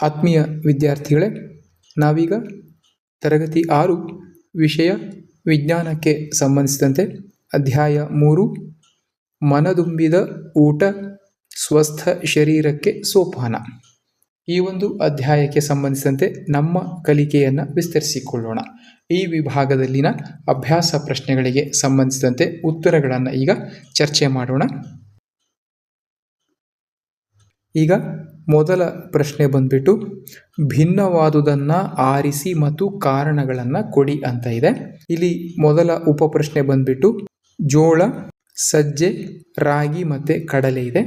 ಆತ್ಮೀಯ ವಿದ್ಯಾರ್ಥಿಗಳೇ, ನಾವೀಗ ತರಗತಿ 6 ವಿಷಯ ವಿಜ್ಞಾನಕ್ಕೆ ಸಂಬಂಧಿಸಿದಂತೆ ಅಧ್ಯಾಯ 3 ಮನದುಂಬಿದ ಊಟ ಸ್ವಸ್ಥ ಶರೀರಕ್ಕೆ ಸೋಪಾನ ಈ ಒಂದು ಅಧ್ಯಾಯಕ್ಕೆ ಸಂಬಂಧಿಸಿದಂತೆ ನಮ್ಮ ಕಲಿಕೆಯನ್ನು ವಿಸ್ತರಿಸಿಕೊಳ್ಳೋಣ. ಈ ವಿಭಾಗದಲ್ಲಿನ ಅಭ್ಯಾಸ ಪ್ರಶ್ನೆಗಳಿಗೆ ಸಂಬಂಧಿಸಿದಂತೆ ಉತ್ತರಗಳನ್ನು ಈಗ ಚರ್ಚೆ ಮಾಡೋಣ. ಈಗ ಮೊದಲ ಪ್ರಶ್ನೆ ಬಂದ್ಬಿಟ್ಟು ಭಿನ್ನವಾದುದನ್ನು ಆರಿಸಿ ಮತ್ತು ಕಾರಣಗಳನ್ನು ಕೊಡಿ ಅಂತ ಇದೆ. ಇಲ್ಲಿ ಮೊದಲ ಉಪಪ್ರಶ್ನೆ ಬಂದ್ಬಿಟ್ಟು ಜೋಳ, ಸಜ್ಜೆ, ರಾಗಿ ಮತ್ತು ಕಡಲೆ ಇದೆ.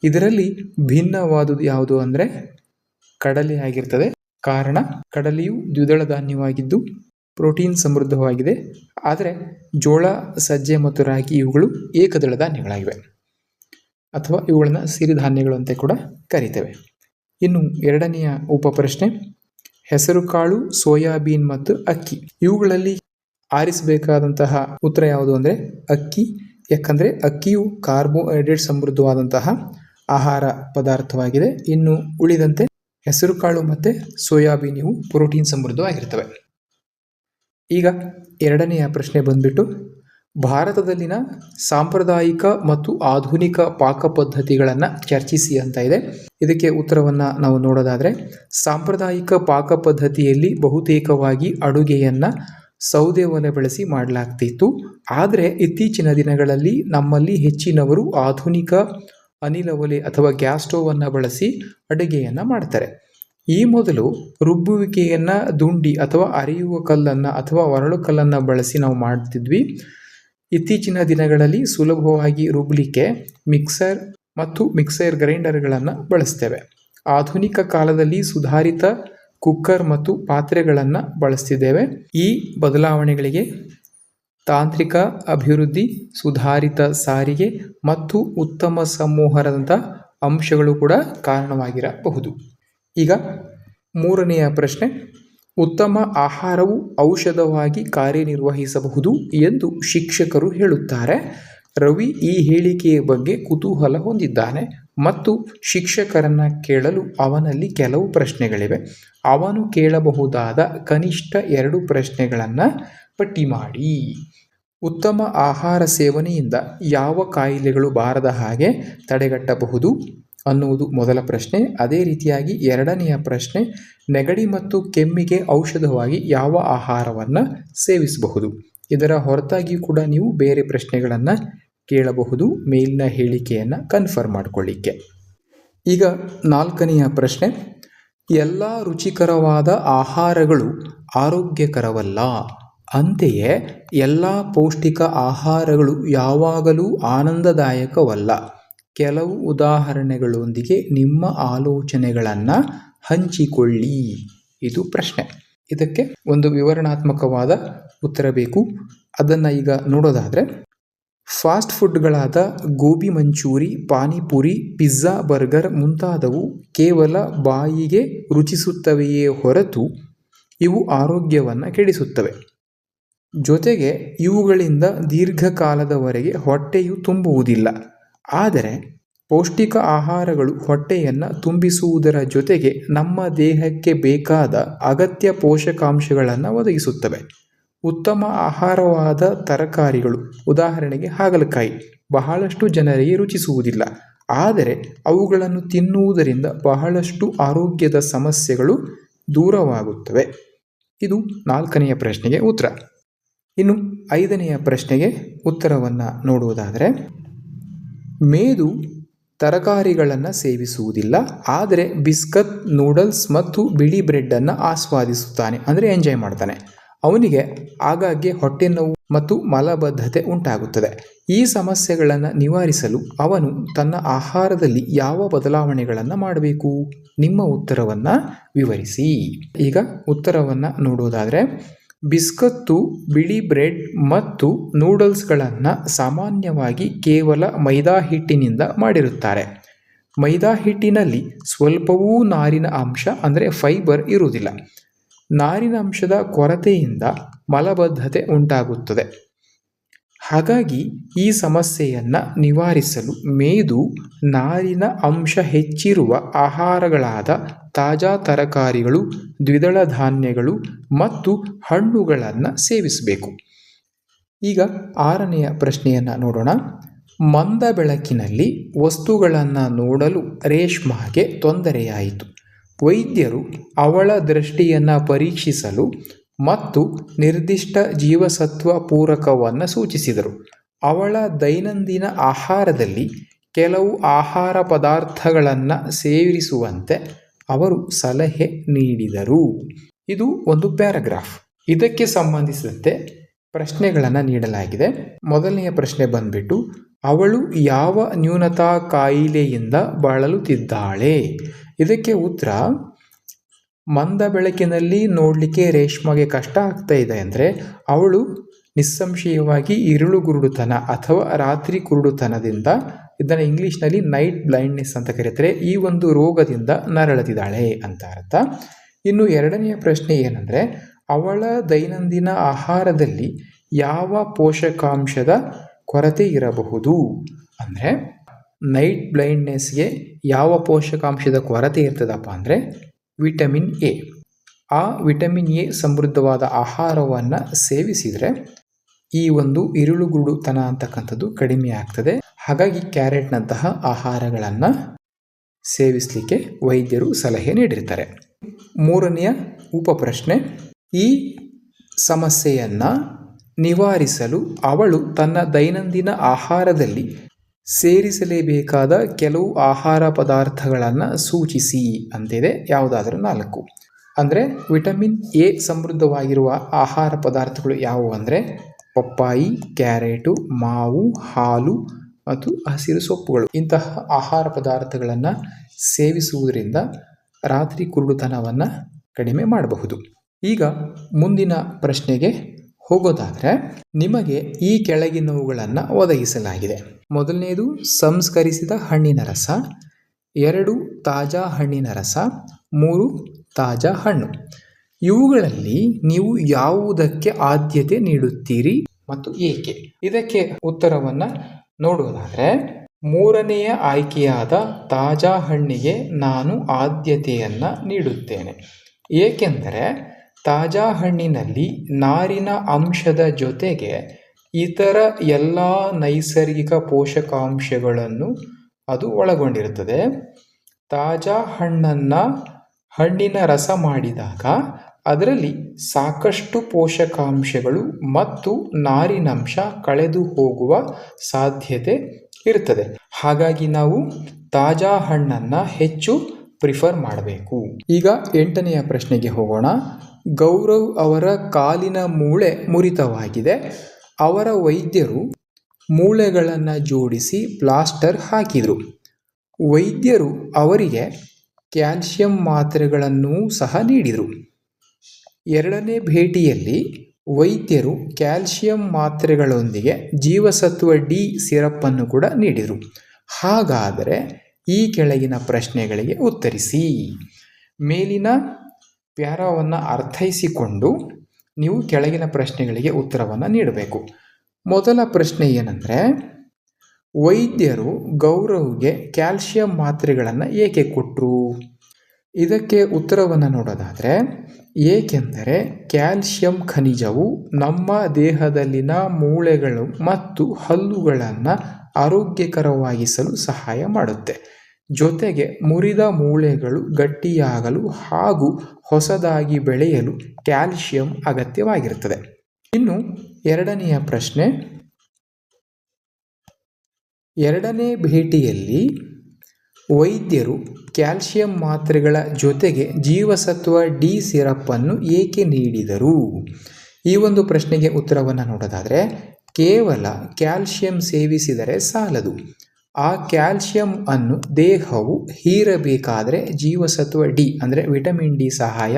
ಇದರಲ್ಲಿ ಭಿನ್ನವಾದುದು ಯಾವುದು ಅಂದರೆ ಕಡಲೆ ಆಗಿರ್ತದೆ. ಕಾರಣ, ಕಡಲೆಯು ದ್ವಿದಳ ಧಾನ್ಯವಾಗಿದ್ದು ಪ್ರೋಟೀನ್ ಸಮೃದ್ಧವಾಗಿದೆ. ಆದರೆ ಜೋಳ, ಸಜ್ಜೆ ಮತ್ತು ರಾಗಿ ಇವುಗಳು ಏಕದಳ ಧಾನ್ಯಗಳಾಗಿವೆ ಅಥವಾ ಇವುಗಳನ್ನು ಸಿರಿಧಾನ್ಯಗಳು ಅಂತ ಕೂಡ ಕರಿತೇವೆ. ಇನ್ನು ಎರಡನೆಯ ಉಪಪ್ರಶ್ನೆ ಹೆಸರುಕಾಳು, ಸೋಯಾಬೀನ್ ಮತ್ತು ಅಕ್ಕಿ. ಇವುಗಳಲ್ಲಿ ಆರಿಸಬೇಕಾದಂತಹ ಉತ್ತರ ಯಾವುದು ಅಂದರೆ ಅಕ್ಕಿ. ಯಾಕಂದರೆ ಅಕ್ಕಿಯು ಕಾರ್ಬೋಹೈಡ್ರೇಟ್ ಸಮೃದ್ಧವಾದಂತಹ ಆಹಾರ ಪದಾರ್ಥವಾಗಿದೆ. ಇನ್ನು ಉಳಿದಂತೆ ಹೆಸರುಕಾಳು ಮತ್ತು ಸೋಯಾಬೀನ್ ಇವು ಪ್ರೋಟೀನ್ ಸಮೃದ್ಧವಾಗಿರ್ತವೆ. ಈಗ ಎರಡನೆಯ ಪ್ರಶ್ನೆ ಬಂದ್ಬಿಟ್ಟು ಭಾರತದಲ್ಲಿನ ಸಾಂಪ್ರದಾಯಿಕ ಮತ್ತು ಆಧುನಿಕ ಪಾಕ ಪದ್ಧತಿಗಳನ್ನು ಚರ್ಚಿಸಿ ಅಂತ ಇದೆ. ಇದಕ್ಕೆ ಉತ್ತರವನ್ನು ನಾವು ನೋಡೋದಾದರೆ ಸಾಂಪ್ರದಾಯಿಕ ಪಾಕ ಪದ್ಧತಿಯಲ್ಲಿ ಬಹುತೇಕವಾಗಿ ಅಡುಗೆಯನ್ನು ಸೌದೆ ಒಲೆ ಬಳಸಿ ಮಾಡಲಾಗ್ತಿತ್ತು. ಆದರೆ ಇತ್ತೀಚಿನ ದಿನಗಳಲ್ಲಿ ನಮ್ಮಲ್ಲಿ ಹೆಚ್ಚಿನವರು ಆಧುನಿಕ ಅನಿಲ ಒಲೆ ಅಥವಾ ಗ್ಯಾಸ್ ಸ್ಟೋವನ್ನು ಬಳಸಿ ಅಡುಗೆಯನ್ನು ಮಾಡ್ತಾರೆ. ಈ ಮೊದಲು ರುಬ್ಬುವಿಕೆಯನ್ನು ದುಂಡಿ ಅಥವಾ ಅರೆಯುವ ಕಲ್ಲನ್ನು ಅಥವಾ ಒರಳು ಕಲ್ಲನ್ನು ಬಳಸಿ ನಾವು ಮಾಡ್ತಿದ್ವಿ. ಇತ್ತೀಚಿನ ದಿನಗಳಲ್ಲಿ ಸುಲಭವಾಗಿ ರುಬ್ಬಲಿಕ್ಕೆ ಮಿಕ್ಸರ್ ಮತ್ತು ಮಿಕ್ಸರ್ ಗ್ರೈಂಡರ್ಗಳನ್ನು ಬಳಸ್ತೇವೆ. ಆಧುನಿಕ ಕಾಲದಲ್ಲಿ ಸುಧಾರಿತ ಕುಕ್ಕರ್ ಮತ್ತು ಪಾತ್ರೆಗಳನ್ನು ಬಳಸ್ತಿದ್ದೇವೆ. ಈ ಬದಲಾವಣೆಗಳಿಗೆ ತಾಂತ್ರಿಕ ಅಭಿವೃದ್ಧಿ, ಸುಧಾರಿತ ಸಾರಿಗೆ ಮತ್ತು ಉತ್ತಮ ಸಂವಹನದಂಥ ಅಂಶಗಳು ಕೂಡ ಕಾರಣವಾಗಿರಬಹುದು. ಈಗ ಮೂರನೆಯ ಪ್ರಶ್ನೆ ಉತ್ತಮ ಆಹಾರವು ಔಷಧವಾಗಿ ಕಾರ್ಯನಿರ್ವಹಿಸಬಹುದು ಎಂದು ಶಿಕ್ಷಕರು ಹೇಳುತ್ತಾರೆ. ರವಿ ಈ ಹೇಳಿಕೆಯ ಬಗ್ಗೆ ಕುತೂಹಲ ಹೊಂದಿದ್ದಾನೆ ಮತ್ತು ಶಿಕ್ಷಕರನ್ನು ಕೇಳಲು ಅವನಲ್ಲಿ ಕೆಲವು ಪ್ರಶ್ನೆಗಳಿವೆ. ಅವನು ಕೇಳಬಹುದಾದ ಕನಿಷ್ಠ 2 ಪ್ರಶ್ನೆಗಳನ್ನು ಪಟ್ಟಿ ಮಾಡಿ. ಉತ್ತಮ ಆಹಾರ ಸೇವನೆಯಿಂದ ಯಾವ ಕಾಯಿಲೆಗಳು ಬಾರದ ಹಾಗೆ ತಡೆಗಟ್ಟಬಹುದು ಅನ್ನುವುದು ಮೊದಲ ಪ್ರಶ್ನೆ. ಅದೇ ರೀತಿಯಾಗಿ ಎರಡನೆಯ ಪ್ರಶ್ನೆ ನೆಗಡಿ ಮತ್ತು ಕೆಮ್ಮಿಗೆ ಔಷಧವಾಗಿ ಯಾವ ಆಹಾರವನ್ನು ಸೇವಿಸಬಹುದು. ಇದರ ಹೊರತಾಗಿ ಕೂಡ ನೀವು ಬೇರೆ ಪ್ರಶ್ನೆಗಳನ್ನು ಕೇಳಬಹುದು ಮೇಲಿನ ಹೇಳಿಕೆಯನ್ನು ಕನ್ಫರ್ಮ್ ಮಾಡಿಕೊಳ್ಳಿಕ್ಕೆ. ಈಗ ನಾಲ್ಕನೆಯ ಪ್ರಶ್ನೆ ಎಲ್ಲ ರುಚಿಕರವಾದ ಆಹಾರಗಳು ಆರೋಗ್ಯಕರವಲ್ಲ, ಅಂತೆಯೇ ಎಲ್ಲ ಪೌಷ್ಟಿಕ ಆಹಾರಗಳು ಯಾವಾಗಲೂ ಆನಂದದಾಯಕವಲ್ಲ. ಕೆಲವು ಉದಾಹರಣೆಗಳೊಂದಿಗೆ ನಿಮ್ಮ ಆಲೋಚನೆಗಳನ್ನು ಹಂಚಿಕೊಳ್ಳಿ. ಇದು ಪ್ರಶ್ನೆ. ಇದಕ್ಕೆ ಒಂದು ವಿವರಣಾತ್ಮಕವಾದ ಉತ್ತರ ಬೇಕು. ಅದನ್ನು ಈಗ ನೋಡೋದಾದರೆ ಫಾಸ್ಟ್ ಫುಡ್ಗಳಾದ ಗೋಬಿ ಮಂಚೂರಿ, ಪಾನಿಪುರಿ, ಪಿಜ್ಜಾ, ಬರ್ಗರ್ ಮುಂತಾದವು ಕೇವಲ ಬಾಯಿಗೆ ರುಚಿಸುತ್ತವೆಯೇ ಹೊರತು ಇವು ಆರೋಗ್ಯವನ್ನು ಕೆಡಿಸುತ್ತವೆ. ಜೊತೆಗೆ ಇವುಗಳಿಂದ ದೀರ್ಘಕಾಲದವರೆಗೆ ಹೊಟ್ಟೆಯು ತುಂಬುವುದಿಲ್ಲ. ಆದರೆ ಪೌಷ್ಟಿಕ ಆಹಾರಗಳು ಹೊಟ್ಟೆಯನ್ನು ತುಂಬಿಸುವುದರ ಜೊತೆಗೆ ನಮ್ಮ ದೇಹಕ್ಕೆ ಬೇಕಾದ ಅಗತ್ಯ ಪೋಷಕಾಂಶಗಳನ್ನು ಒದಗಿಸುತ್ತವೆ. ಉತ್ತಮ ಆಹಾರವಾದ ತರಕಾರಿಗಳು, ಉದಾಹರಣೆಗೆ ಹಾಗಲಕಾಯಿ, ಬಹಳಷ್ಟು ಜನರಿಗೆ ರುಚಿಸುವುದಿಲ್ಲ. ಆದರೆ ಅವುಗಳನ್ನು ತಿನ್ನುವುದರಿಂದ ಬಹಳಷ್ಟು ಆರೋಗ್ಯದ ಸಮಸ್ಯೆಗಳು ದೂರವಾಗುತ್ತವೆ. ಇದು ನಾಲ್ಕನೆಯ ಪ್ರಶ್ನೆಗೆ ಉತ್ತರ. ಇನ್ನು ಐದನೆಯ ಪ್ರಶ್ನೆಗೆ ಉತ್ತರವನ್ನು ನೋಡುವುದಾದರೆ ಮೇದು ತರಕಾರಿಗಳನ್ನು ಸೇವಿಸುವುದಿಲ್ಲ, ಆದರೆ ಬಿಸ್ಕತ್, ನೂಡಲ್ಸ್ ಮತ್ತು ಬಿಳಿ ಬ್ರೆಡ್ಡನ್ನು ಆಸ್ವಾದಿಸುತ್ತಾನೆ, ಅಂದರೆ ಎಂಜಾಯ್ ಮಾಡ್ತಾನೆ. ಅವನಿಗೆ ಆಗಾಗ್ಗೆ ಹೊಟ್ಟೆ ನೋವು ಮತ್ತು ಮಲಬದ್ಧತೆ ಉಂಟಾಗುತ್ತದೆ. ಈ ಸಮಸ್ಯೆಗಳನ್ನು ನಿವಾರಿಸಲು ಅವನು ತನ್ನ ಆಹಾರದಲ್ಲಿ ಯಾವ ಬದಲಾವಣೆಗಳನ್ನು ಮಾಡಬೇಕು? ನಿಮ್ಮ ಉತ್ತರವನ್ನು ವಿವರಿಸಿ. ಈಗ ಉತ್ತರವನ್ನು ನೋಡೋದಾದರೆ ಬಿಸ್ಕತ್ತು, ಬಿಳಿ ಬ್ರೆಡ್ ಮತ್ತು ನೂಡಲ್ಸ್ಗಳನ್ನು ಸಾಮಾನ್ಯವಾಗಿ ಕೇವಲ ಮೈದಾ ಹಿಟ್ಟಿನಿಂದ ಮಾಡಿರುತ್ತಾರೆ. ಮೈದಾ ಹಿಟ್ಟಿನಲ್ಲಿ ಸ್ವಲ್ಪವೂ ನಾರಿನ ಅಂಶ ಅಂದರೆ ಫೈಬರ್ ಇರುವುದಿಲ್ಲ. ನಾರಿನ ಅಂಶದ ಕೊರತೆಯಿಂದ ಮಲಬದ್ಧತೆ ಉಂಟಾಗುತ್ತದೆ. ಹಾಗಾಗಿ ಈ ಸಮಸ್ಯೆಯನ್ನು ನಿವಾರಿಸಲು ಮೇದು ನಾರಿನ ಅಂಶ ಹೆಚ್ಚಿರುವ ಆಹಾರಗಳಾದ ತಾಜಾ ತರಕಾರಿಗಳು, ದ್ವಿದಳ ಧಾನ್ಯಗಳು ಮತ್ತು ಹಣ್ಣುಗಳನ್ನು ಸೇವಿಸಬೇಕು. ಈಗ 6ನೆಯ ಪ್ರಶ್ನೆಯನ್ನು ನೋಡೋಣ. ಮಂದ ಬೆಳಕಿನಲ್ಲಿ ವಸ್ತುಗಳನ್ನು ನೋಡಲು ರೇಷ್ಮಾಗೆ ತೊಂದರೆಯಾಯಿತು. ವೈದ್ಯರು ಅವಳ ದೃಷ್ಟಿಯನ್ನು ಪರೀಕ್ಷಿಸಲು ಮತ್ತು ನಿರ್ದಿಷ್ಟ ಜೀವಸತ್ವ ಪೂರಕವನ್ನು ಸೂಚಿಸಿದರು. ಅವಳ ದೈನಂದಿನ ಆಹಾರದಲ್ಲಿ ಕೆಲವು ಆಹಾರ ಪದಾರ್ಥಗಳನ್ನು ಸೇರಿಸುವಂತೆ ಅವರು ಸಲಹೆ ನೀಡಿದರು. ಇದು ಒಂದು ಪ್ಯಾರಾಗ್ರಾಫ್. ಇದಕ್ಕೆ ಸಂಬಂಧಿಸಿದಂತೆ ಪ್ರಶ್ನೆಗಳನ್ನು ನೀಡಲಾಗಿದೆ. ಮೊದಲನೆಯ ಪ್ರಶ್ನೆ ಬಂದ್ಬಿಟ್ಟು, ಅವಳು ಯಾವ ನ್ಯೂನತಾ ಕಾಯಿಲೆಯಿಂದ ಬಳಲುತ್ತಿದ್ದಾಳೆ? ಇದಕ್ಕೆ ಉತ್ತರ, ಮಂದ ಬೆಳಕಿನಲ್ಲಿ ನೋಡಲಿಕ್ಕೆ ರೇಷ್ಮೆಗೆ ಕಷ್ಟ ಆಗ್ತಾ ಇದೆ ಅಂದರೆ ಅವಳು ನಿಸ್ಸಂಶಯವಾಗಿ ಇರುಳು ಗುರುಡುತನ ಅಥವಾ ರಾತ್ರಿ ಕುರುಡುತನದಿಂದ, ಇದನ್ನು ಇಂಗ್ಲೀಷ್ನಲ್ಲಿ ನೈಟ್ ಬ್ಲೈಂಡ್ನೆಸ್ ಅಂತ ಕರೀತಾರೆ, ಈ ಒಂದು ರೋಗದಿಂದ ನರಳುತ್ತಿದ್ದಾಳೆ ಅಂತ ಅರ್ಥ. ಇನ್ನು 2ನೆಯ ಪ್ರಶ್ನೆ ಏನಂದರೆ, ಅವಳ ದೈನಂದಿನ ಆಹಾರದಲ್ಲಿ ಯಾವ ಪೋಷಕಾಂಶದ ಕೊರತೆ ಇರಬಹುದು? ಅಂದರೆ ನೈಟ್ ಬ್ಲೈಂಡ್ನೆಸ್ಗೆ ಯಾವ ಪೋಷಕಾಂಶದ ಕೊರತೆ ಇರ್ತದಪ್ಪ ಅಂದರೆ ವಿಟಮಿನ್ ಎ. ಆ ವಿಟಮಿನ್ ಎ ಸಮೃದ್ಧವಾದ ಆಹಾರವನ್ನು ಸೇವಿಸಿದರೆ ಈ ಒಂದು ಇರುಳುಗುರುಡುತನ ಅಂತಕ್ಕಂಥದ್ದು ಕಡಿಮೆ ಆಗ್ತದೆ. ಹಾಗಾಗಿ ಕ್ಯಾರೆಟ್ನಂತಹ ಆಹಾರಗಳನ್ನು ಸೇವಿಸಲಿಕ್ಕೆ ವೈದ್ಯರು ಸಲಹೆ ನೀಡಿರ್ತಾರೆ. 3ನೆಯ ಉಪಪ್ರಶ್ನೆ, ಈ ಸಮಸ್ಯೆಯನ್ನು ನಿವಾರಿಸಲು ಅವಳು ತನ್ನ ದೈನಂದಿನ ಆಹಾರದಲ್ಲಿ ಸೇರಿಸಲೇಬೇಕಾದ ಕೆಲವು ಆಹಾರ ಪದಾರ್ಥಗಳನ್ನು ಸೂಚಿಸಿ ಅಂತಿದೆ. ಯಾವುದಾದರೂ 4. ಅಂದರೆ ವಿಟಮಿನ್ ಎ ಸಮೃದ್ಧವಾಗಿರುವ ಆಹಾರ ಪದಾರ್ಥಗಳು ಯಾವುವು ಅಂದರೆ ಪಪ್ಪಾಯಿ, ಕ್ಯಾರೆಟು, ಮಾವು, ಹಾಲು ಮತ್ತು ಹಸಿರು ಸೊಪ್ಪುಗಳು. ಇಂತಹ ಆಹಾರ ಪದಾರ್ಥಗಳನ್ನು ಸೇವಿಸುವುದರಿಂದ ರಾತ್ರಿ ಕುರುಡುತನವನ್ನು ಕಡಿಮೆ ಮಾಡಬಹುದು. ಈಗ ಮುಂದಿನ ಪ್ರಶ್ನೆಗೆ ಹೋಗೋದಾದರೆ, ನಿಮಗೆ ಈ ಕೆಳಗಿನವುಗಳನ್ನು ಒದಗಿಸಲಾಗಿದೆ. ಮೊದಲನೆಯದು ಸಂಸ್ಕರಿಸಿದ ಹಣ್ಣಿನ ರಸ, 2 ತಾಜಾ ಹಣ್ಣಿನ ರಸ, 3 ತಾಜಾ ಹಣ್ಣು. ಇವುಗಳಲ್ಲಿ ನೀವು ಯಾವುದಕ್ಕೆ ಆದ್ಯತೆ ನೀಡುತ್ತೀರಿ ಮತ್ತು ಏಕೆ? ಇದಕ್ಕೆ ಉತ್ತರವನ್ನು ನೋಡೋದಾದರೆ, 3ನೆಯ ಆಯ್ಕೆಯಾದ ತಾಜಾ ಹಣ್ಣಿಗೆ ನಾನು ಆದ್ಯತೆಯನ್ನು ನೀಡುತ್ತೇನೆ. ಏಕೆಂದರೆ ತಾಜಾ ಹಣ್ಣಿನಲ್ಲಿ ನಾರಿನ ಅಂಶದ ಜೊತೆಗೆ ಇತರ ಎಲ್ಲ ನೈಸರ್ಗಿಕ ಪೋಷಕಾಂಶಗಳನ್ನು ಅದು ಒಳಗೊಂಡಿರುತ್ತದೆ. ತಾಜಾ ಹಣ್ಣಿನ ರಸ ಮಾಡಿದಾಗ ಅದರಲ್ಲಿ ಸಾಕಷ್ಟು ಪೋಷಕಾಂಶಗಳು ಮತ್ತು ನಾರಿನಂಶ ಕಳೆದು ಹೋಗುವ ಸಾಧ್ಯತೆ ಇರುತ್ತದೆ. ಹಾಗಾಗಿ ನಾವು ತಾಜಾ ಹಣ್ಣನ್ನು ಹೆಚ್ಚು ಪ್ರಿಫರ್ ಮಾಡಬೇಕು. ಈಗ 8ನೆಯ ಪ್ರಶ್ನೆಗೆ ಹೋಗೋಣ. ಗೌರವ್ ಅವರ ಕಾಲಿನ ಮೂಳೆ ಮುರಿತವಾಗಿದೆ. ಅವರ ವೈದ್ಯರು ಮೂಳೆಗಳನ್ನು ಜೋಡಿಸಿ ಪ್ಲಾಸ್ಟರ್ ಹಾಕಿದರು. ವೈದ್ಯರು ಅವರಿಗೆ ಕ್ಯಾಲ್ಸಿಯಂ ಮಾತ್ರೆಗಳನ್ನು ಸಹ ನೀಡಿದರು. 2ನೇ ಭೇಟಿಯಲ್ಲಿ ವೈದ್ಯರು ಕ್ಯಾಲ್ಸಿಯಂ ಮಾತ್ರೆಗಳೊಂದಿಗೆ ಜೀವಸತ್ವ ಡಿ ಸಿರಪ್ಪನ್ನು ಕೂಡ ನೀಡಿದರು. ಹಾಗಾದರೆ ಈ ಕೆಳಗಿನ ಪ್ರಶ್ನೆಗಳಿಗೆ ಉತ್ತರಿಸಿ. ಮೇಲಿನ ಪ್ಯಾರಾವನ್ನು ಅರ್ಥೈಸಿಕೊಂಡು ನೀವು ಕೆಳಗಿನ ಪ್ರಶ್ನೆಗಳಿಗೆ ಉತ್ತರವನ್ನು ನೀಡಬೇಕು. ಮೊದಲ ಪ್ರಶ್ನೆ ಏನಂದರೆ, ವೈದ್ಯರು ಗೌರವ್ಗೆ ಕ್ಯಾಲ್ಸಿಯಂ ಮಾತ್ರೆಗಳನ್ನು ಏಕೆ ಕೊಟ್ಟರು? ಇದಕ್ಕೆ ಉತ್ತರವನ್ನು ನೋಡೋದಾದರೆ, ಏಕೆಂದರೆ ಕ್ಯಾಲ್ಸಿಯಂ ಖನಿಜವು ನಮ್ಮ ದೇಹದಲ್ಲಿನ ಮೂಳೆಗಳು ಮತ್ತು ಹಲ್ಲುಗಳನ್ನು ಆರೋಗ್ಯಕರವಾಗಿಸಲು ಸಹಾಯ ಮಾಡುತ್ತೆ. ಜೊತೆಗೆ ಮುರಿದ ಮೂಳೆಗಳು ಗಟ್ಟಿಯಾಗಲು ಹಾಗೂ ಹೊಸದಾಗಿ ಬೆಳೆಯಲು ಕ್ಯಾಲ್ಸಿಯಂ ಅಗತ್ಯವಾಗಿರುತ್ತದೆ. ಇನ್ನು 2ನೆಯ ಪ್ರಶ್ನೆ, 2ನೇ ಭೇಟಿಯಲ್ಲಿ ವೈದ್ಯರು ಕ್ಯಾಲ್ಸಿಯಂ ಮಾತ್ರೆಗಳ ಜೊತೆಗೆ ಜೀವಸತ್ವ ಡಿ ಸಿರಪ್ಪನ್ನು ಏಕೆ ನೀಡಿದರು? ಈ ಒಂದು ಪ್ರಶ್ನೆಗೆ ಉತ್ತರವನ್ನು ನೋಡೋದಾದರೆ, ಕೇವಲ ಕ್ಯಾಲ್ಸಿಯಂ ಸೇವಿಸಿದರೆ ಸಾಲದು. ಆ ಕ್ಯಾಲ್ಸಿಯಂ ಅನ್ನು ದೇಹವು ಹೀರಬೇಕಾದರೆ ಜೀವಸತ್ವ ಡಿ ಅಂದರೆ ವಿಟಮಿನ್ ಡಿ ಸಹಾಯ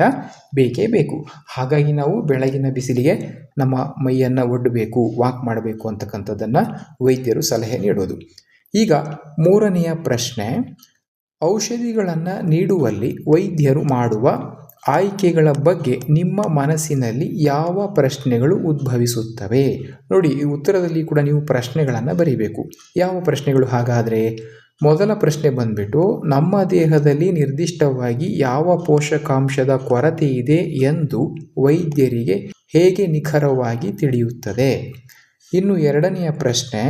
ಬೇಕೇ ಬೇಕು. ಹಾಗಾಗಿ ನಾವು ಬೆಳಗಿನ ಬಿಸಿಲಿಗೆ ನಮ್ಮ ಮೈಯನ್ನು ಒಡ್ಡಬೇಕು, ವಾಕ್ ಮಾಡಬೇಕು ಅಂತಕ್ಕಂಥದ್ದನ್ನು ವೈದ್ಯರು ಸಲಹೆ ನೀಡೋದು. ಈಗ 3ನೆಯ ಪ್ರಶ್ನೆ, ಔಷಧಿಗಳನ್ನು ನೀಡುವಲ್ಲಿ ವೈದ್ಯರು ಮಾಡುವ ಆಯ್ಕೆಗಳ ಬಗ್ಗೆ ನಿಮ್ಮ ಮನಸ್ಸಿನಲ್ಲಿ ಯಾವ ಪ್ರಶ್ನೆಗಳು ಉದ್ಭವಿಸುತ್ತವೆ? ನೋಡಿ, ಈ ಉತ್ತರದಲ್ಲಿ ಕೂಡ ನೀವು ಪ್ರಶ್ನೆಗಳನ್ನು ಬರೀಬೇಕು. ಯಾವ ಪ್ರಶ್ನೆಗಳು ಹಾಗಾದರೆ? ಮೊದಲ ಪ್ರಶ್ನೆ ಬಂದ್ಬಿಟ್ಟು, ನಮ್ಮ ದೇಹದಲ್ಲಿ ನಿರ್ದಿಷ್ಟವಾಗಿ ಯಾವ ಪೋಷಕಾಂಶದ ಕೊರತೆ ಇದೆ ಎಂದು ವೈದ್ಯರಿಗೆ ಹೇಗೆ ನಿಖರವಾಗಿ ತಿಳಿಯುತ್ತದೆ? ಇನ್ನು ಎರಡನೆಯ ಪ್ರಶ್ನೆ,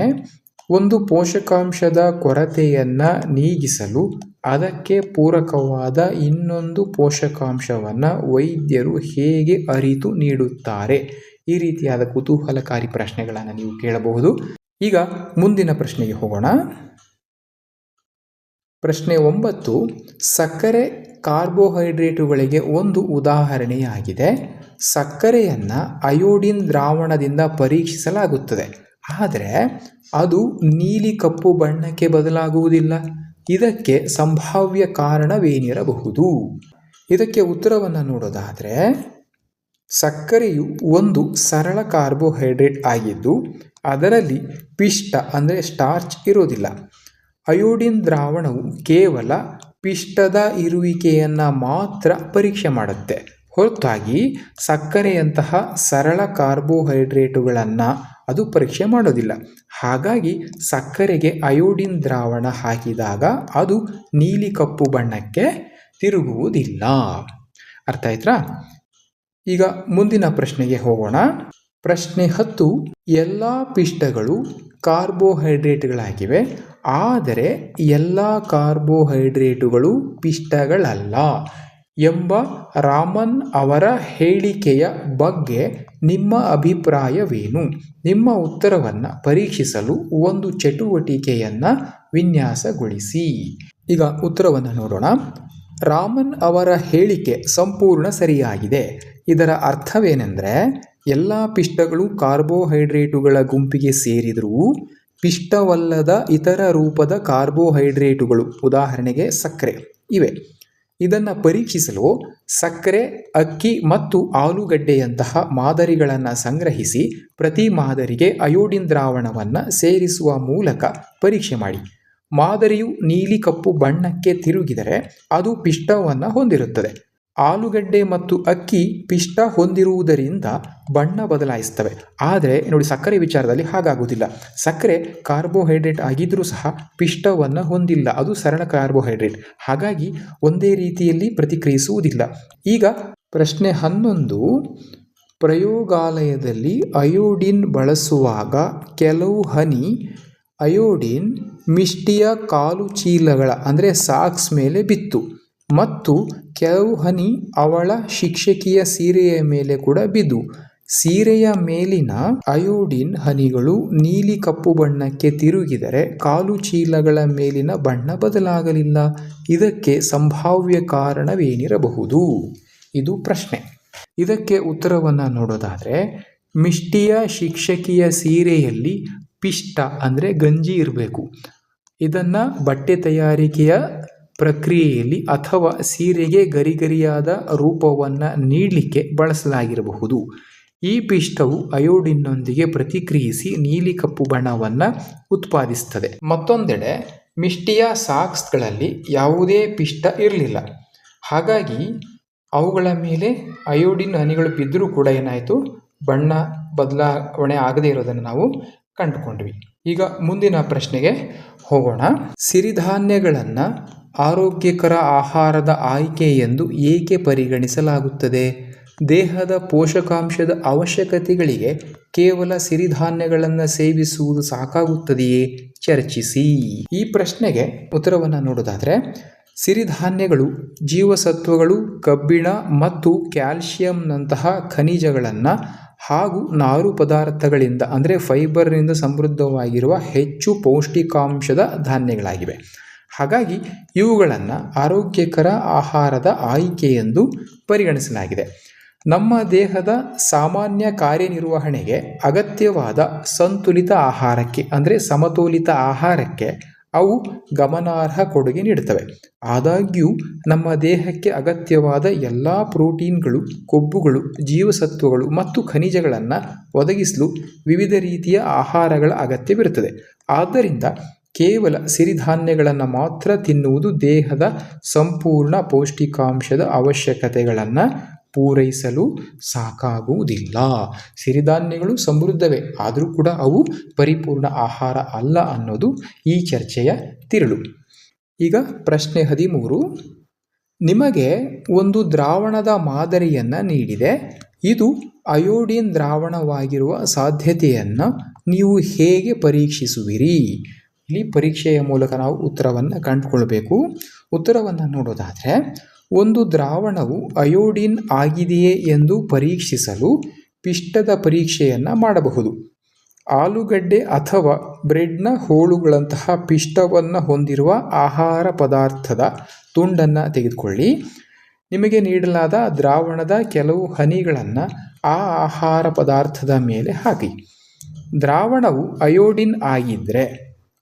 ಒಂದು ಪೋಷಕಾಂಶದ ಕೊರತೆಯನ್ನು ನೀಗಿಸಲು ಅದಕ್ಕೆ ಪೂರಕವಾದ ಇನ್ನೊಂದು ಪೋಷಕಾಂಶವನ್ನು ವೈದ್ಯರು ಹೇಗೆ ಅರಿತು ನೀಡುತ್ತಾರೆ? ಈ ರೀತಿಯಾದ ಕುತೂಹಲಕಾರಿ ಪ್ರಶ್ನೆಗಳನ್ನು ನೀವು ಕೇಳಬಹುದು. ಈಗ ಮುಂದಿನ ಪ್ರಶ್ನೆಗೆ ಹೋಗೋಣ. ಪ್ರಶ್ನೆ 9, ಸಕ್ಕರೆ ಕಾರ್ಬೋಹೈಡ್ರೇಟುಗಳಿಗೆ ಒಂದು ಉದಾಹರಣೆಯಾಗಿದೆ. ಸಕ್ಕರೆಯನ್ನು ಅಯೋಡಿನ್ ದ್ರಾವಣದಿಂದ ಪರೀಕ್ಷಿಸಲಾಗುತ್ತದೆ, ಆದರೆ ಅದು ನೀಲಿ ಕಪ್ಪು ಬಣ್ಣಕ್ಕೆ ಬದಲಾಗುವುದಿಲ್ಲ. ಇದಕ್ಕೆ ಸಂಭಾವ್ಯ ಕಾರಣವೇನಿರಬಹುದು? ಇದಕ್ಕೆ ಉತ್ತರವನ್ನು ನೋಡೋದಾದರೆ, ಸಕ್ಕರೆಯು ಒಂದು ಸರಳ ಕಾರ್ಬೋಹೈಡ್ರೇಟ್ ಆಗಿದ್ದು ಅದರಲ್ಲಿ ಪಿಷ್ಟ ಅಂದರೆ ಸ್ಟಾರ್ಚ್ ಇರೋದಿಲ್ಲ. ಅಯೋಡಿನ್ ದ್ರಾವಣವು ಕೇವಲ ಪಿಷ್ಟದ ಇರುವಿಕೆಯನ್ನು ಮಾತ್ರ ಪರೀಕ್ಷೆ ಮಾಡುತ್ತೆ, ಹೊರತಾಗಿ ಸಕ್ಕರೆಯಂತಹ ಸರಳ ಕಾರ್ಬೋಹೈಡ್ರೇಟುಗಳನ್ನು ಅದು ಪರೀಕ್ಷೆ ಮಾಡೋದಿಲ್ಲ. ಹಾಗಾಗಿ ಸಕ್ಕರೆಗೆ ಅಯೋಡಿನ್ ದ್ರಾವಣ ಹಾಕಿದಾಗ ಅದು ನೀಲಿ ಕಪ್ಪು ಬಣ್ಣಕ್ಕೆ ತಿರುಗುವುದಿಲ್ಲ. ಅರ್ಥ ಆಯ್ತಾ? ಈಗ ಮುಂದಿನ ಪ್ರಶ್ನೆಗೆ ಹೋಗೋಣ. ಪ್ರಶ್ನೆ 10, ಎಲ್ಲ ಪಿಷ್ಟಗಳು ಕಾರ್ಬೋಹೈಡ್ರೇಟ್ಗಳಾಗಿವೆ, ಆದರೆ ಎಲ್ಲ ಕಾರ್ಬೋಹೈಡ್ರೇಟುಗಳು ಪಿಷ್ಟಗಳಲ್ಲ ಎಂಬ ರಾಮನ್ ಅವರ ಹೇಳಿಕೆಯ ಬಗ್ಗೆ ನಿಮ್ಮ ಅಭಿಪ್ರಾಯವೇನು? ನಿಮ್ಮ ಉತ್ತರವನ್ನು ಪರೀಕ್ಷಿಸಲು ಒಂದು ಚಟುವಟಿಕೆಯನ್ನು ವಿನ್ಯಾಸಗೊಳಿಸಿ. ಈಗ ಉತ್ತರವನ್ನು ನೋಡೋಣ. ರಾಮನ್ ಅವರ ಹೇಳಿಕೆ ಸಂಪೂರ್ಣ ಸರಿಯಾಗಿದೆ. ಇದರ ಅರ್ಥವೇನೆಂದರೆ, ಎಲ್ಲ ಪಿಷ್ಟಗಳು ಕಾರ್ಬೋಹೈಡ್ರೇಟುಗಳ ಗುಂಪಿಗೆ ಸೇರಿದರೂ ಪಿಷ್ಟವಲ್ಲದ ಇತರ ರೂಪದ ಕಾರ್ಬೋಹೈಡ್ರೇಟುಗಳು, ಉದಾಹರಣೆಗೆ ಸಕ್ಕರೆ, ಇವೆ. ಇದನ್ನು ಪರೀಕ್ಷಿಸಲು ಸಕ್ಕರೆ, ಅಕ್ಕಿ ಮತ್ತು ಆಲೂಗಡ್ಡೆಯಂತಹ ಮಾದರಿಗಳನ್ನು ಸಂಗ್ರಹಿಸಿ ಪ್ರತಿ ಮಾದರಿಗೆ ಅಯೋಡಿನ್ ದ್ರಾವಣವನ್ನು ಸೇರಿಸುವ ಮೂಲಕ ಪರೀಕ್ಷೆ ಮಾಡಿ. ಮಾದರಿಯು ನೀಲಿ ಕಪ್ಪು ಬಣ್ಣಕ್ಕೆ ತಿರುಗಿದರೆ ಅದು ಪಿಷ್ಟವನ್ನು ಹೊಂದಿರುತ್ತದೆ. ಆಲೂಗಡ್ಡೆ ಮತ್ತು ಅಕ್ಕಿ ಪಿಷ್ಟ ಹೊಂದಿರುವುದರಿಂದ ಬಣ್ಣ ಬದಲಾಯಿಸ್ತವೆ. ಆದರೆ ನೋಡಿ, ಸಕ್ಕರೆ ವಿಚಾರದಲ್ಲಿ ಹಾಗಾಗುವುದಿಲ್ಲ. ಸಕ್ಕರೆ ಕಾರ್ಬೋಹೈಡ್ರೇಟ್ ಆಗಿದ್ದರೂ ಸಹ ಪಿಷ್ಟವನ್ನು ಹೊಂದಿಲ್ಲ, ಅದು ಸರಳ ಕಾರ್ಬೋಹೈಡ್ರೇಟ್. ಹಾಗಾಗಿ ಒಂದೇ ರೀತಿಯಲ್ಲಿ ಪ್ರತಿಕ್ರಿಯಿಸುವುದಿಲ್ಲ. ಈಗ ಪ್ರಶ್ನೆ 11, ಪ್ರಯೋಗಾಲಯದಲ್ಲಿ ಅಯೋಡಿನ್ ಬಳಸುವಾಗ ಕೆಲವು ಹನಿ ಅಯೋಡಿನ್ ಮಿಷ್ಟಿಯ ಕಾಲು ಚೀಲಗಳ ಅಂದರೆ ಸಾಕ್ಸ್ ಮೇಲೆ ಬಿತ್ತು ಮತ್ತು ಕೆಲವು ಹನಿ ಅವಳ ಶಿಕ್ಷಕಿಯ ಸೀರೆಯ ಮೇಲೆ ಕೂಡ ಬಿದ್ದು. ಸೀರೆಯ ಮೇಲಿನ ಅಯೋಡಿನ್ ಹನಿಗಳು ನೀಲಿ ಕಪ್ಪು ಬಣ್ಣಕ್ಕೆ ತಿರುಗಿದರೆ ಕಾಲು ಚೀಲಗಳ ಮೇಲಿನ ಬಣ್ಣ ಬದಲಾಗಲಿಲ್ಲ. ಇದಕ್ಕೆ ಸಂಭಾವ್ಯ ಕಾರಣವೇನಿರಬಹುದು? ಇದು ಪ್ರಶ್ನೆ. ಇದಕ್ಕೆ ಉತ್ತರವನ್ನು ನೋಡೋದಾದರೆ, ಮಿಷ್ಟಿಯ ಶಿಕ್ಷಕಿಯ ಸೀರೆಯಲ್ಲಿ ಪಿಷ್ಟ ಅಂದರೆ ಗಂಜಿ ಇರಬೇಕು. ಇದನ್ನು ಬಟ್ಟೆ ತಯಾರಿಕೆಯ ಪ್ರಕ್ರಿಯೆಯಲ್ಲಿ ಅಥವಾ ಸೀರೆಗೆ ಗರಿಗರಿಯಾದ ರೂಪವನ್ನು ನೀಡಲಿಕ್ಕೆ ಬಳಸಲಾಗಿರಬಹುದು. ಈ ಪಿಷ್ಟವು ಅಯೋಡಿನ್ನೊಂದಿಗೆ ಪ್ರತಿಕ್ರಿಯಿಸಿ ನೀಲಿ ಕಪ್ಪು ಬಣ್ಣವನ್ನು ಉತ್ಪಾದಿಸುತ್ತದೆ. ಮತ್ತೊಂದೆಡೆ ಮಿಷ್ಟಿಯ ಸಾಕ್ಸ್ಗಳಲ್ಲಿ ಯಾವುದೇ ಪಿಷ್ಟ ಇರಲಿಲ್ಲ. ಹಾಗಾಗಿ ಅವುಗಳ ಮೇಲೆ ಅಯೋಡಿನ್ ಹನಿಗಳು ಬಿದ್ದರೂ ಕೂಡ ಏನಾಯಿತು, ಬಣ್ಣ ಬದಲಾವಣೆ ಆಗದೇ ಇರೋದನ್ನು ನಾವು ಕಂಡುಕೊಂಡ್ವಿ. ಈಗ ಮುಂದಿನ ಪ್ರಶ್ನೆಗೆ ಹೋಗೋಣ. ಸಿರಿಧಾನ್ಯಗಳನ್ನು ಆರೋಗ್ಯಕರ ಆಹಾರದ ಆಯ್ಕೆ ಎಂದು ಏಕೆ ಪರಿಗಣಿಸಲಾಗುತ್ತದೆ? ದೇಹದ ಪೋಷಕಾಂಶದ ಅವಶ್ಯಕತೆಗಳಿಗೆ ಕೇವಲ ಸಿರಿಧಾನ್ಯಗಳನ್ನು ಸೇವಿಸುವುದು ಸಾಕಾಗುತ್ತದೆಯೇ? ಚರ್ಚಿಸಿ. ಈ ಪ್ರಶ್ನೆಗೆ ಉತ್ತರವನ್ನು ನೋಡೋದಾದರೆ, ಸಿರಿಧಾನ್ಯಗಳು ಜೀವಸತ್ವಗಳು, ಕಬ್ಬಿಣ ಮತ್ತು ಕ್ಯಾಲ್ಸಿಯಂನಂತಹ ಖನಿಜಗಳನ್ನು ಹಾಗೂ ನಾರು ಪದಾರ್ಥಗಳಿಂದ ಅಂದರೆ ಫೈಬರ್ನಿಂದ ಸಮೃದ್ಧವಾಗಿರುವ ಹೆಚ್ಚು ಪೌಷ್ಟಿಕಾಂಶದ ಧಾನ್ಯಗಳಾಗಿವೆ. ಹಾಗಾಗಿ ಇವುಗಳನ್ನು ಆರೋಗ್ಯಕರ ಆಹಾರದ ಆಯ್ಕೆ ಎಂದು ಪರಿಗಣಿಸಲಾಗಿದೆ. ನಮ್ಮ ದೇಹದ ಸಾಮಾನ್ಯ ಕಾರ್ಯನಿರ್ವಹಣೆಗೆ ಅಗತ್ಯವಾದ ಸಂತುಲಿತ ಆಹಾರಕ್ಕೆ ಅಂದರೆ ಸಮತೋಲಿತ ಆಹಾರಕ್ಕೆ ಅವು ಗಮನಾರ್ಹ ಕೊಡುಗೆ ನೀಡುತ್ತವೆ. ಆದಾಗ್ಯೂ ನಮ್ಮ ದೇಹಕ್ಕೆ ಅಗತ್ಯವಾದ ಎಲ್ಲ ಪ್ರೋಟೀನ್ಗಳು, ಕೊಬ್ಬುಗಳು, ಜೀವಸತ್ವಗಳು ಮತ್ತು ಖನಿಜಗಳನ್ನು ಒದಗಿಸಲು ವಿವಿಧ ರೀತಿಯ ಆಹಾರಗಳ ಅಗತ್ಯವಿರುತ್ತದೆ. ಆದ್ದರಿಂದ ಕೇವಲ ಸಿರಿಧಾನ್ಯಗಳನ್ನು ಮಾತ್ರ ತಿನ್ನುವುದು ದೇಹದ ಸಂಪೂರ್ಣ ಪೌಷ್ಟಿಕಾಂಶದ ಅವಶ್ಯಕತೆಗಳನ್ನು ಪೂರೈಸಲು ಸಾಕಾಗುವುದಿಲ್ಲ. ಸಿರಿಧಾನ್ಯಗಳು ಸಮೃದ್ಧವೇ, ಆದರೂ ಕೂಡ ಅವು ಪರಿಪೂರ್ಣ ಆಹಾರ ಅಲ್ಲ ಅನ್ನೋದು ಈ ಚರ್ಚೆಯ ತಿರುಳು. ಈಗ ಪ್ರಶ್ನೆ 13. ನಿಮಗೆ ಒಂದು ದ್ರಾವಣದ ಮಾದರಿಯನ್ನು ನೀಡಿದೆ. ಇದು ಅಯೋಡಿನ್ ದ್ರಾವಣವಾಗಿರುವ ಸಾಧ್ಯತೆಯನ್ನು ನೀವು ಹೇಗೆ ಪರೀಕ್ಷಿಸುವಿರಿ? ಇಲ್ಲಿ ಪರೀಕ್ಷೆಯ ಮೂಲಕ ನಾವು ಉತ್ತರವನ್ನು ಕಂಡುಕೊಳ್ಬೇಕು. ಉತ್ತರವನ್ನು ನೋಡೋದಾದರೆ, ಒಂದು ದ್ರಾವಣವು ಅಯೋಡಿನ್ ಆಗಿದೆಯೇ ಎಂದು ಪರೀಕ್ಷಿಸಲು ಪಿಷ್ಟದ ಪರೀಕ್ಷೆಯನ್ನು ಮಾಡಬಹುದು. ಆಲೂಗಡ್ಡೆ ಅಥವಾ ಬ್ರೆಡ್ನ ಹೋಳುಗಳಂತಹ ಪಿಷ್ಟವನ್ನು ಹೊಂದಿರುವ ಆಹಾರ ಪದಾರ್ಥದ ತುಂಡನ್ನು ತೆಗೆದುಕೊಳ್ಳಿ. ನಿಮಗೆ ನೀಡಲಾದ ದ್ರಾವಣದ ಕೆಲವು ಹನಿಗಳನ್ನು ಆ ಆಹಾರ ಪದಾರ್ಥದ ಮೇಲೆ ಹಾಕಿ. ದ್ರಾವಣವು ಅಯೋಡಿನ್ ಆಗಿದ್ದರೆ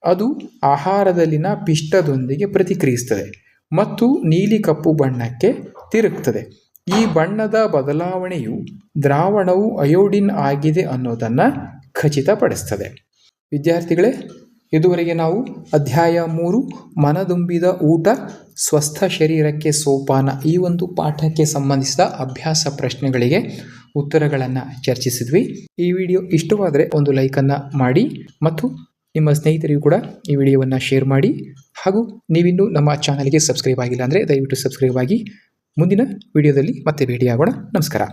ಅದು ಆಹಾರದಲ್ಲಿನ ಪಿಷ್ಟದೊಂದಿಗೆ ಪ್ರತಿಕ್ರಿಯಿಸುತ್ತದೆ ಮತ್ತು ನೀಲಿ ಕಪ್ಪು ಬಣ್ಣಕ್ಕೆ ತಿರುಗುತ್ತದೆ. ಈ ಬಣ್ಣದ ಬದಲಾವಣೆಯು ದ್ರಾವಣವು ಅಯೋಡಿನ್ ಆಗಿದೆ ಅನ್ನೋದನ್ನು ಖಚಿತಪಡಿಸ್ತದೆ. ವಿದ್ಯಾರ್ಥಿಗಳೇ, ಇದುವರೆಗೆ ನಾವು ಅಧ್ಯಾಯ 3 ಮನದುಂಬಿದ ಊಟ ಸ್ವಸ್ಥ ಶರೀರಕ್ಕೆ ಸೋಪಾನ ಈ ಒಂದು ಪಾಠಕ್ಕೆ ಸಂಬಂಧಿಸಿದ ಅಭ್ಯಾಸ ಪ್ರಶ್ನೆಗಳಿಗೆ ಉತ್ತರಗಳನ್ನು ಚರ್ಚಿಸಿದ್ವಿ. ಈ ವಿಡಿಯೋ ಇಷ್ಟವಾದರೆ ಒಂದು ಲೈಕನ್ನು ಮಾಡಿ ಮತ್ತು ನಿಮ್ಮ ಸ್ನೇಹಿತರಿಗೂ ಕೂಡ ಈ ವಿಡಿಯೋವನ್ನು ಶೇರ್ ಮಾಡಿ. ಹಾಗೂ ನೀವಿನ್ನೂ ನಮ್ಮ ಚಾನಲ್ಗೆ ಸಬ್ಸ್ಕ್ರೈಬ್ ಆಗಿಲ್ಲ ಅಂದರೆ ದಯವಿಟ್ಟು ಸಬ್ಸ್ಕ್ರೈಬ್ ಆಗಿ. ಮುಂದಿನ ವಿಡಿಯೋದಲ್ಲಿ ಮತ್ತೆ ಭೇಟಿಯಾಗೋಣ. ನಮಸ್ಕಾರ.